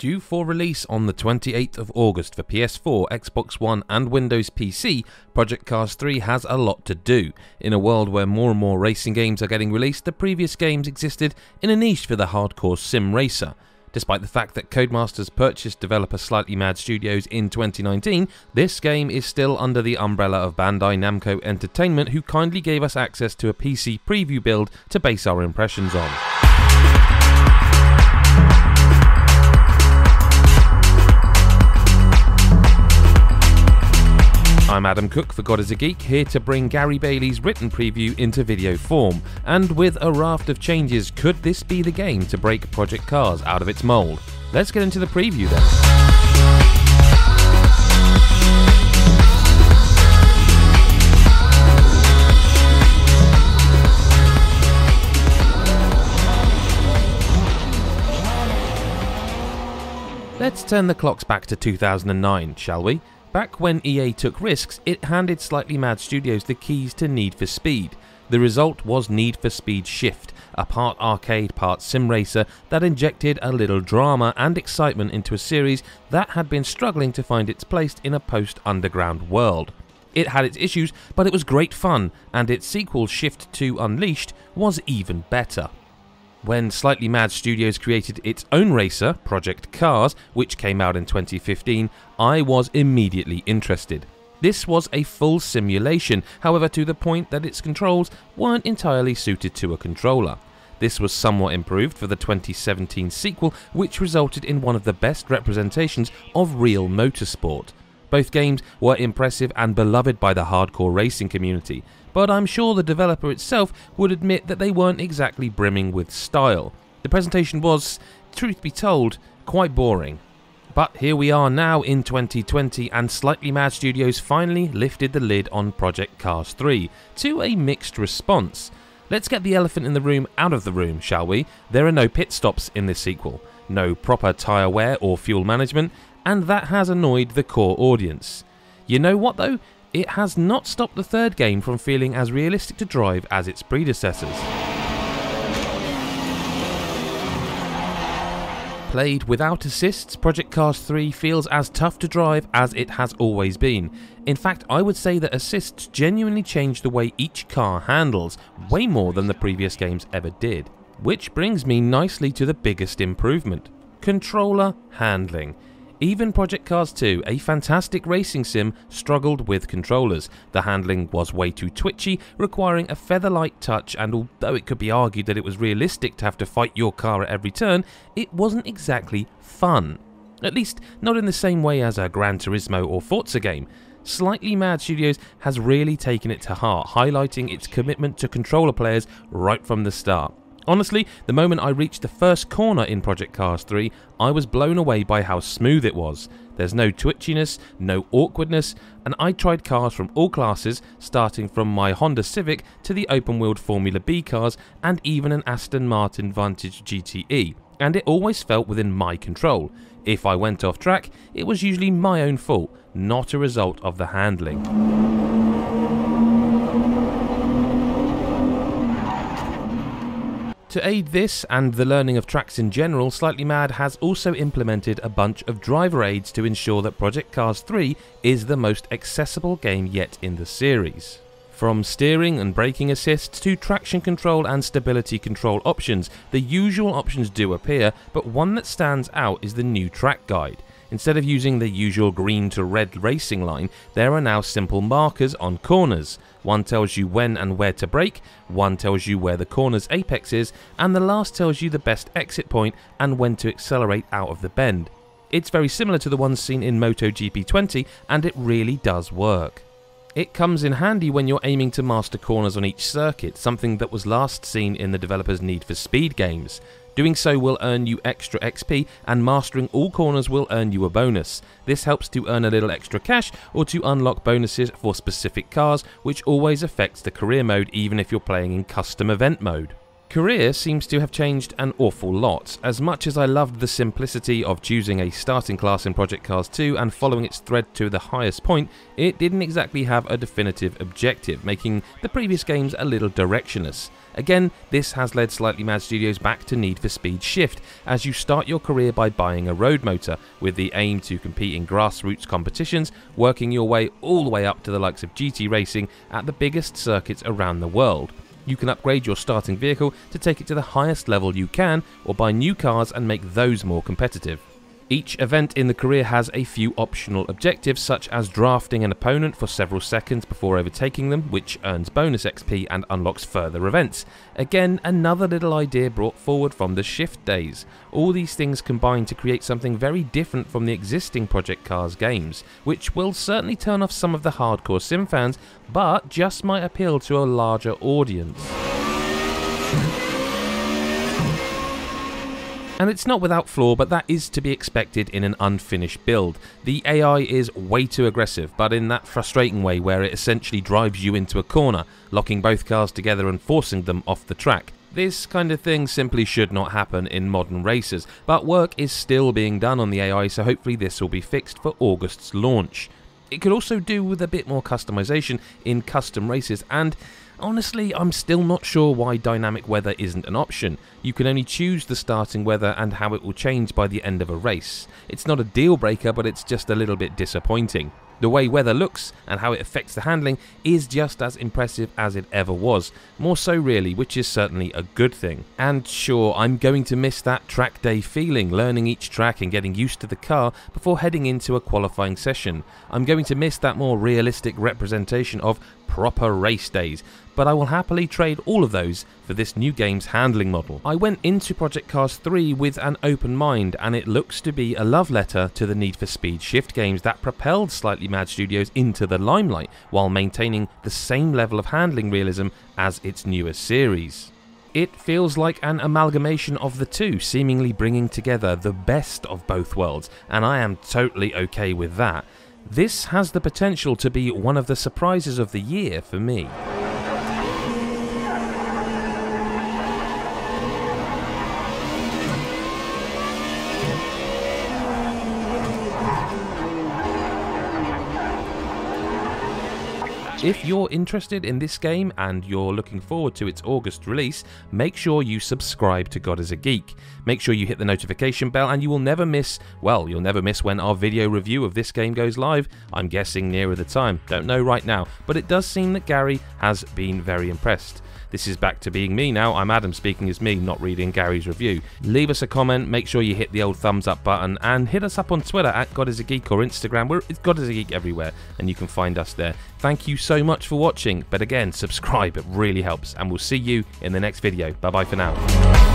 Due for release on the 28th of August for PS4, Xbox One and Windows PC, Project Cars 3 has a lot to do. In a world where more and more racing games are getting released, the previous games existed in a niche for the hardcore sim racer. Despite the fact that Codemasters purchased developer Slightly Mad Studios in 2019, this game is still under the umbrella of Bandai Namco Entertainment, who kindly gave us access to a PC preview build to base our impressions on. I'm Adam Cook for God is a Geek, here to bring Gary Bailey's written preview into video form, and with a raft of changes, could this be the game to break Project Cars out of its mould? Let's get into the preview then. Let's turn the clocks back to 2009, shall we? Back when EA took risks, it handed Slightly Mad Studios the keys to Need for Speed. The result was Need for Speed Shift, a part arcade, part sim racer that injected a little drama and excitement into a series that had been struggling to find its place in a post-underground world. It had its issues, but it was great fun, and its sequel Shift 2 Unleashed was even better. When Slightly Mad Studios created its own racer, Project Cars, which came out in 2015, I was immediately interested. This was a full simulation, however to the point that its controls weren't entirely suited to a controller. This was somewhat improved for the 2017 sequel, which resulted in one of the best representations of real motorsport. Both games were impressive and beloved by the hardcore racing community, but I'm sure the developer itself would admit that they weren't exactly brimming with style. The presentation was, truth be told, quite boring. But here we are now in 2020, and Slightly Mad Studios finally lifted the lid on Project Cars 3, to a mixed response. Let's get the elephant in the room out of the room, shall we? There are no pit stops in this sequel, no proper tyre wear or fuel management, and that has annoyed the core audience. You know what though? It has not stopped the third game from feeling as realistic to drive as its predecessors. Played without assists, Project Cars 3 feels as tough to drive as it has always been. In fact, I would say that assists genuinely change the way each car handles, way more than the previous games ever did. Which brings me nicely to the biggest improvement: controller handling. Even Project Cars 2, a fantastic racing sim, struggled with controllers. The handling was way too twitchy, requiring a feather-light touch, and although it could be argued that it was realistic to have to fight your car at every turn, it wasn't exactly fun. At least, not in the same way as a Gran Turismo or Forza game. Slightly Mad Studios has really taken it to heart, highlighting its commitment to controller players right from the start. Honestly, the moment I reached the first corner in Project Cars 3, I was blown away by how smooth it was. There's no twitchiness, no awkwardness, and I tried cars from all classes, starting from my Honda Civic to the open-wheeled Formula B cars and even an Aston Martin Vantage GTE, and it always felt within my control. If I went off track, it was usually my own fault, not a result of the handling. To aid this and the learning of tracks in general, Slightly Mad has also implemented a bunch of driver aids to ensure that Project Cars 3 is the most accessible game yet in the series. From steering and braking assists to traction control and stability control options, the usual options do appear, but one that stands out is the new track guide. Instead of using the usual green to red racing line, there are now simple markers on corners. One tells you when and where to brake, one tells you where the corner's apex is, and the last tells you the best exit point and when to accelerate out of the bend. It's very similar to the ones seen in MotoGP 20, and it really does work. It comes in handy when you're aiming to master corners on each circuit, something that was last seen in the developer's Need for Speed games. Doing so will earn you extra XP, and mastering all corners will earn you a bonus. This helps to earn a little extra cash or to unlock bonuses for specific cars, which always affects the career mode even if you're playing in custom event mode. Career seems to have changed an awful lot. As much as I loved the simplicity of choosing a starting class in Project Cars 2 and following its thread to the highest point, it didn't exactly have a definitive objective, making the previous games a little directionless. Again, this has led Slightly Mad Studios back to Need for Speed Shift, as you start your career by buying a road motor, with the aim to compete in grassroots competitions, working your way all the way up to the likes of GT racing at the biggest circuits around the world. You can upgrade your starting vehicle to take it to the highest level you can, or buy new cars and make those more competitive. Each event in the career has a few optional objectives, such as drafting an opponent for several seconds before overtaking them, which earns bonus XP and unlocks further events. Again, another little idea brought forward from the Shift days. All these things combine to create something very different from the existing Project Cars games, which will certainly turn off some of the hardcore sim fans, but just might appeal to a larger audience. And it's not without flaw, but that is to be expected in an unfinished build. The AI is way too aggressive, but in that frustrating way where it essentially drives you into a corner, locking both cars together and forcing them off the track. This kind of thing simply should not happen in modern races, but work is still being done on the AI, so hopefully this will be fixed for August's launch. It could also do with a bit more customization in custom races, and honestly, I'm still not sure why dynamic weather isn't an option. You can only choose the starting weather and how it will change by the end of a race. It's not a deal breaker, but it's just a little bit disappointing. The way weather looks and how it affects the handling is just as impressive as it ever was. More so really, which is certainly a good thing. And sure, I'm going to miss that track day feeling, learning each track and getting used to the car before heading into a qualifying session. I'm going to miss that more realistic representation of proper race days, but I will happily trade all of those for this new game's handling model. I went into Project Cars 3 with an open mind, and it looks to be a love letter to the Need for Speed Shift games that propelled Slightly Mad Studios into the limelight, while maintaining the same level of handling realism as its newest series. It feels like an amalgamation of the two, seemingly bringing together the best of both worlds, and I am totally okay with that. This has the potential to be one of the surprises of the year for me. If you're interested in this game and you're looking forward to its August release, make sure you subscribe to God is a Geek. Make sure you hit the notification bell and you will never miss, well, you'll never miss when our video review of this game goes live. I'm guessing nearer the time, don't know right now, but it does seem that Gary has been very impressed. This is back to being me now. I'm Adam speaking as me, not reading Gary's review. Leave us a comment, make sure you hit the old thumbs up button, and hit us up on Twitter at God is a Geek or Instagram. It's God is a Geek everywhere, and you can find us there. Thank you so much for watching, but again, subscribe, it really helps, and we'll see you in the next video. Bye bye for now.